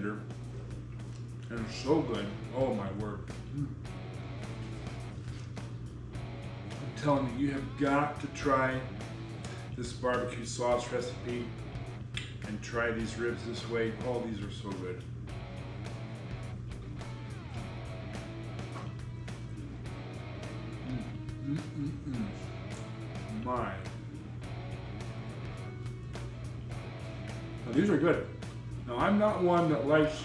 tender and so good. Oh my word. I'm telling you, you have got to try this barbecue sauce recipe and try these ribs this way. Oh, these are so good. My. Now, these are good. Now, I'm not one that likes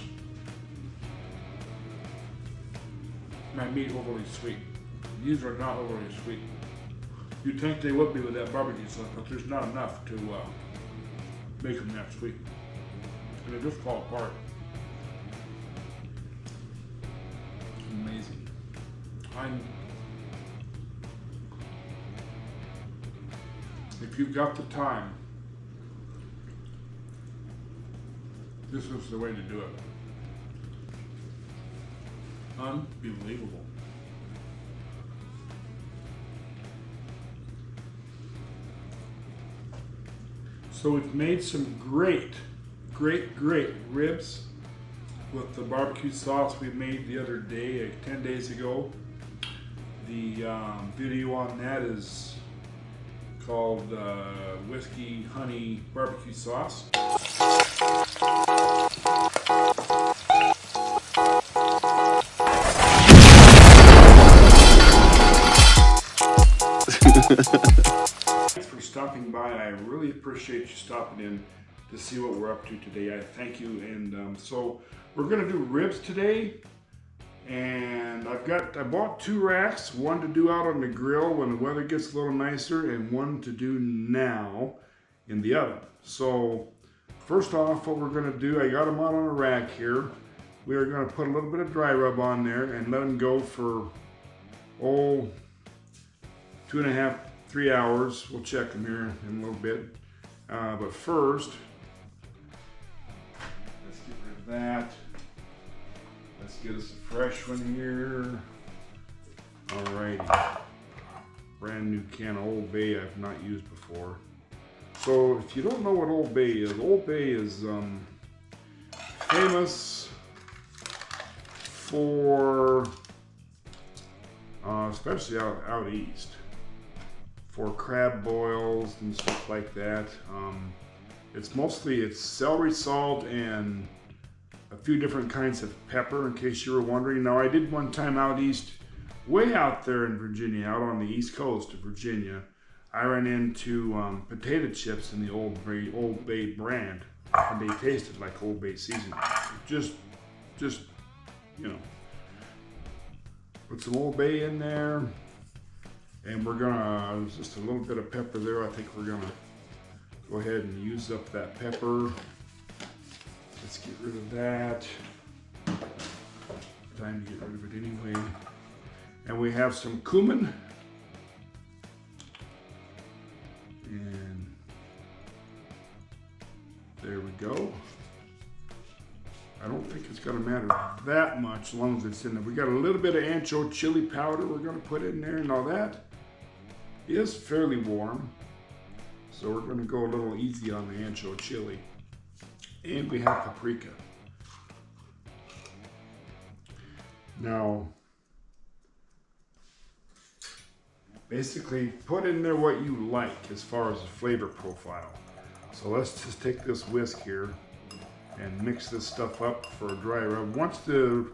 my meat overly sweet. These are not overly sweet. You'd think they would be with that barbecue sauce, but there's not enough to make them that sweet. And they just fall apart. Amazing. If you've got the time, this is the way to do it. Unbelievable. So we've made some great ribs with the barbecue sauce we made the other day, like 10 days ago. The video on that is called Whiskey Honey Barbecue Sauce. Thanks for stopping by. I really appreciate you stopping in to see what we're up to today. I thank you. And so we're gonna do ribs today. And I bought 2 racks, one to do out on the grill when the weather gets a little nicer, and one to do now in the oven. So first off, what we're gonna do, I got them out on a rack here. We are gonna put a little bit of dry rub on there and let them go for, 2.5, 3 hours. We'll check them here in a little bit. But first, let's get rid of that. Let's get us a fresh one here. Alrighty. Brand new can of Old Bay I've not used before. So if you don't know what Old Bay is famous for, especially out east, for crab boils and stuff like that. It's celery salt and a few different kinds of pepper, in case you were wondering. Now, I did one time out east, way out there in Virginia, out on the east coast of Virginia. I ran into potato chips in the Old Bay brand, and they tasted like Old Bay seasoning. Just, you know, put some Old Bay in there, and we're gonna, just a little bit of pepper there. I think we're gonna go ahead and use up that pepper. Let's get rid of that. Time to get rid of it anyway. And we have some cumin. And there we go. I don't think it's gonna matter that much as long as it's in there. We got a little bit of Ancho Chile powder we're gonna put in there. Now that is fairly warm, so we're gonna go a little easy on the Ancho Chile. And we have paprika. Now, basically put in there what you like as far as the flavor profile. So let's just take this whisk here and mix this stuff up for a dry rub. Once the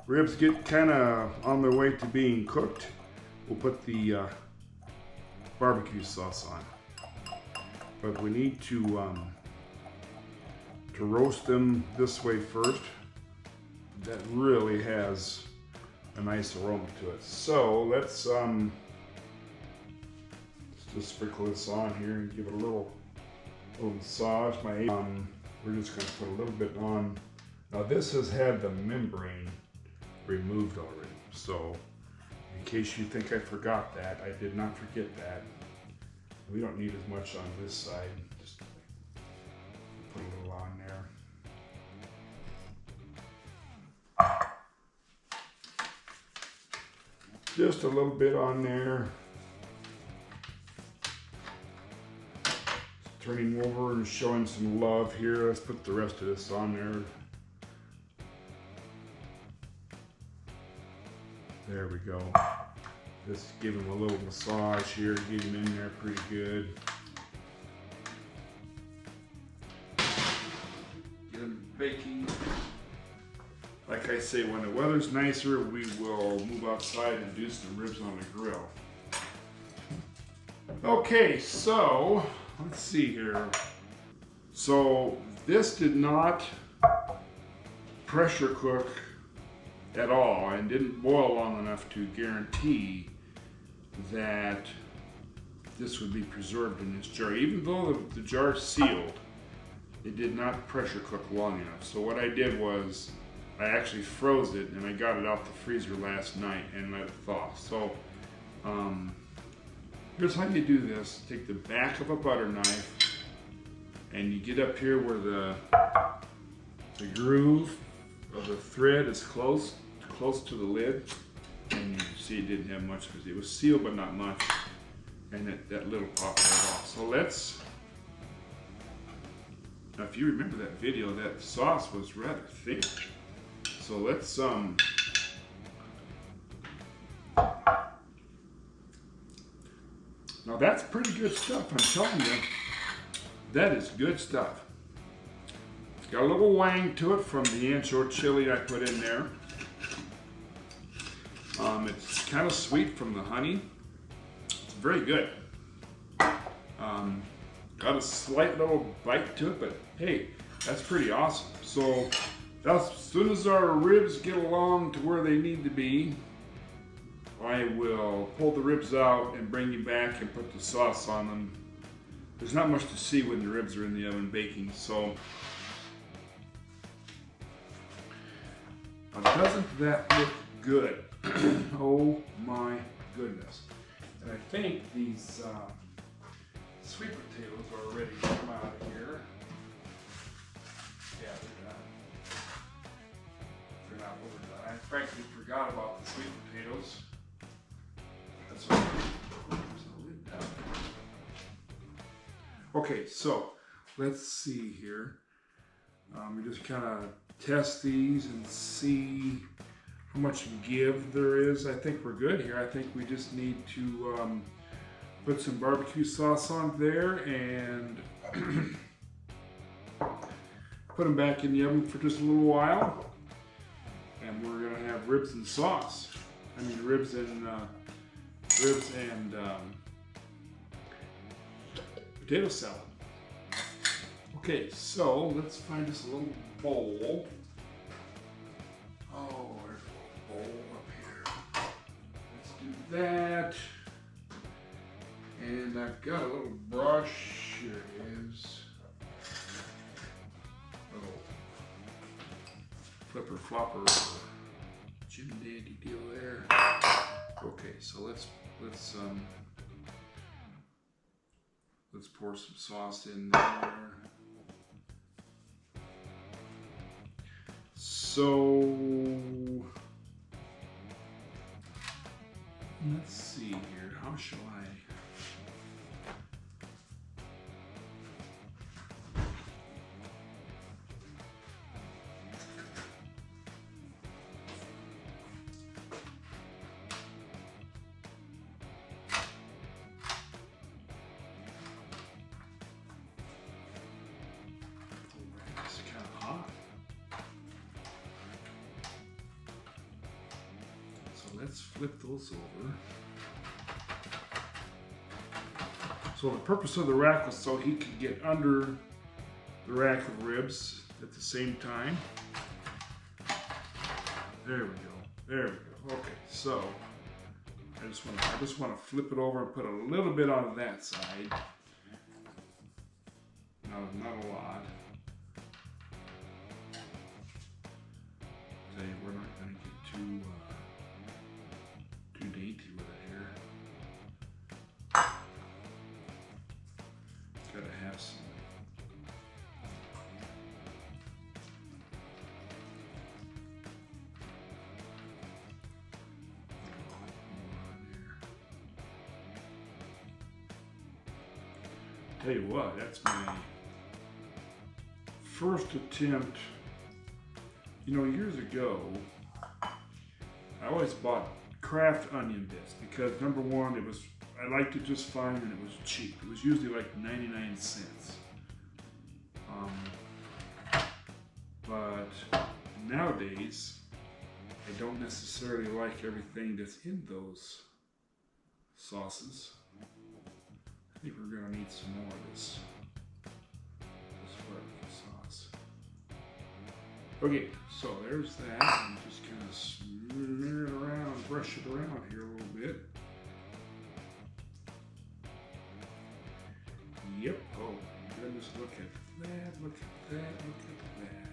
ribs get kind of on their way to being cooked, we'll put the barbecue sauce on. But we need to roast them this way first. That really has a nice aroma to it. So let's just sprinkle this on here and give it a little massage. We're just going to put a little bit on. Now this has had the membrane removed already, so in case you think I forgot that, I did not forget that. We don't need as much on this side. Just put a little on there. Just a little bit on there. Turning over and showing some love here. Let's put the rest of this on there. There we go. Just give them a little massage here, get them in there pretty good. Get them baking. Like I say, when the weather's nicer, we will move outside and do some ribs on the grill. Okay, so let's see here. So this did not pressure cook at all and didn't boil long enough to guarantee that this would be preserved in this jar. Even though the jar is sealed, it did not pressure cook long enough. So what I did was I actually froze it and I got it out the freezer last night and let it thaw. So here's how you do this. Take the back of a butter knife and you get up here where the groove of the thread is close to the lid, and you see it didn't have much because it was sealed but not much, and that little popped right off. So let's, now if you remember that video, that sauce was rather thick. So let's now that's pretty good stuff, I'm telling you. That is good stuff. It's got a little wang to it from the Ancho Chile I put in there. It's kind of sweet from the honey. It's very good. Got a slight little bite to it, but hey, that's pretty awesome. So as soon as our ribs get along to where they need to be, I will pull the ribs out and bring you back and put the sauce on them. There's not much to see when the ribs are in the oven baking, so now, doesn't that look good? Oh my goodness. And I think these sweet potatoes are ready to come out of here. Yeah, they're not overdone. I frankly forgot about the sweet potatoes. That's what okay, so let's see here. We just kind of test these and see how much give there is. I think we're good here. I think we just need to put some barbecue sauce on there and put them back in the oven for just a little while. And we're gonna have ribs and sauce. I mean ribs and potato salad. Okay, so let's find us a little bowl. Oh, there's a little bowl up here. Let's do that. And I've got a little brush. Here it is. Little flipper flopper Jim Dandy deal there. Okay, so let's pour some sauce in there. So let's see here. How shall I? Let's flip those over. So the purpose of the rack was so he could get under the rack of ribs at the same time. There we go. There we go. Okay, so I just want to flip it over and put a little bit on that side. Not a lot. Tell you, we're not going to get too dainty with it here. Gotta have some. Tell you what, that's my first attempt. You know, years ago, I always bought Kraft onion bits because number one, I liked it just fine and it was cheap. It was usually like 99 cents. But nowadays, I don't necessarily like everything that's in those sauces. I think we're gonna need some more of this barbecue sauce. Okay, so there's that. I'm just kind of smear it around, brush it around here a little bit. Yep. Oh my goodness! Look at that! Look at that! Look at that!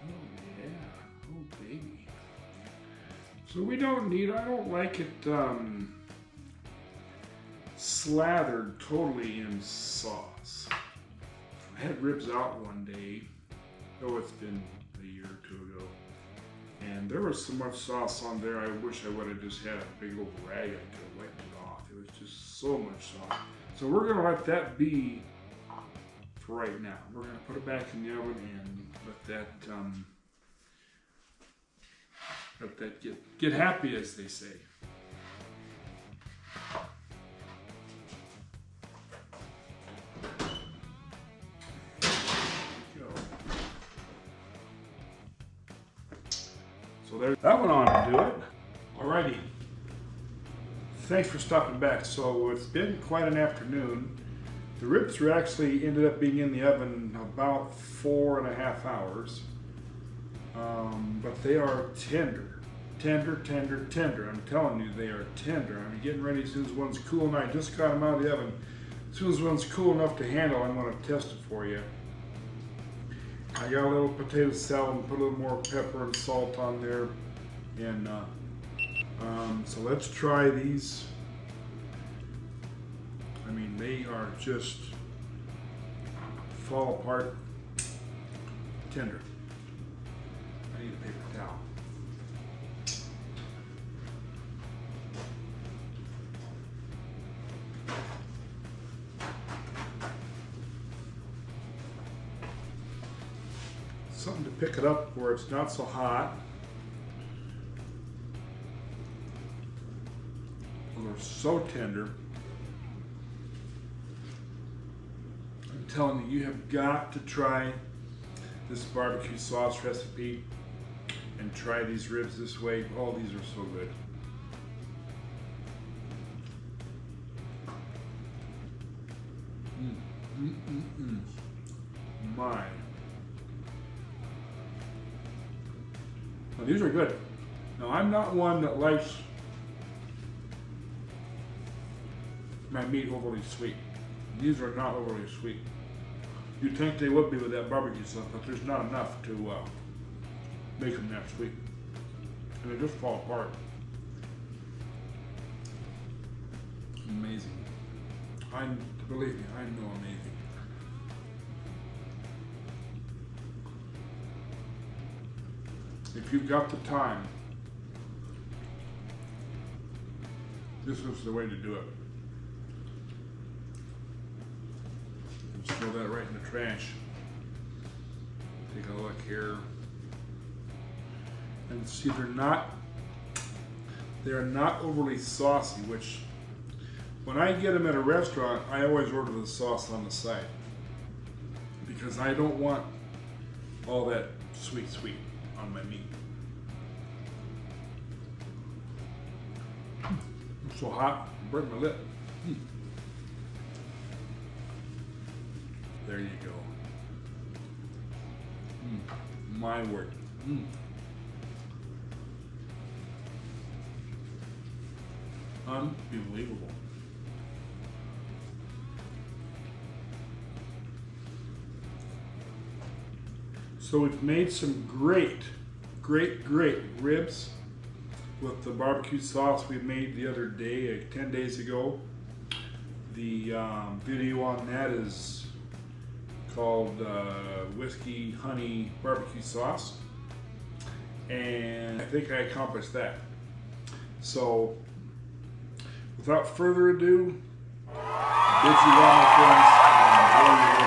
Oh yeah! Oh baby! So we don't need. I don't like it slathered totally in sauce. I had ribs out one day. Oh, it's been a year or two ago. And there was so much sauce on there, I wish I would have just had a big old rag I could have wiped it off. It was just so much sauce. So we're gonna let that be for right now. We're gonna put it back in the oven and let that get happy, as they say. So there, that went on to do it. Alrighty. Thanks for stopping back. So it's been quite an afternoon. The ribs were actually ended up being in the oven about 4.5 hours. But they are tender. Tender, tender, tender. I'm telling you, they are tender. I'm getting ready as soon as one's cool, and I just got them out of the oven. As soon as one's cool enough to handle, I'm going to test it for you. I got a little potato salad and put a little more pepper and salt on there. And so let's try these. I mean, they are just fall apart tender. I need a paper towel. Something to pick it up where it's not so hot. They're so tender. I'm telling you, you have got to try this barbecue sauce recipe and try these ribs this way. Oh, these are so good. My. Now, these are good. Now, I'm not one that likes my meat overly sweet. These are not overly sweet. You'd think they would be with that barbecue sauce, but there's not enough to make them that sweet. And they just fall apart. Amazing. Believe me, I know amazing. If you've got the time, this is the way to do it. Just throw that right in the trash. Take a look here. And see, they're not overly saucy, which when I get them at a restaurant, I always order the sauce on the side. Because I don't want all that sweet on my meat. It's so hot, it burnt my lip. There you go. My word. Unbelievable. So we've made some great ribs with the barbecue sauce we made the other day, like 10 days ago. The video on that is called Whiskey Honey Barbecue Sauce. And I think I accomplished that. So without further ado, bid you well, my friends, and enjoy your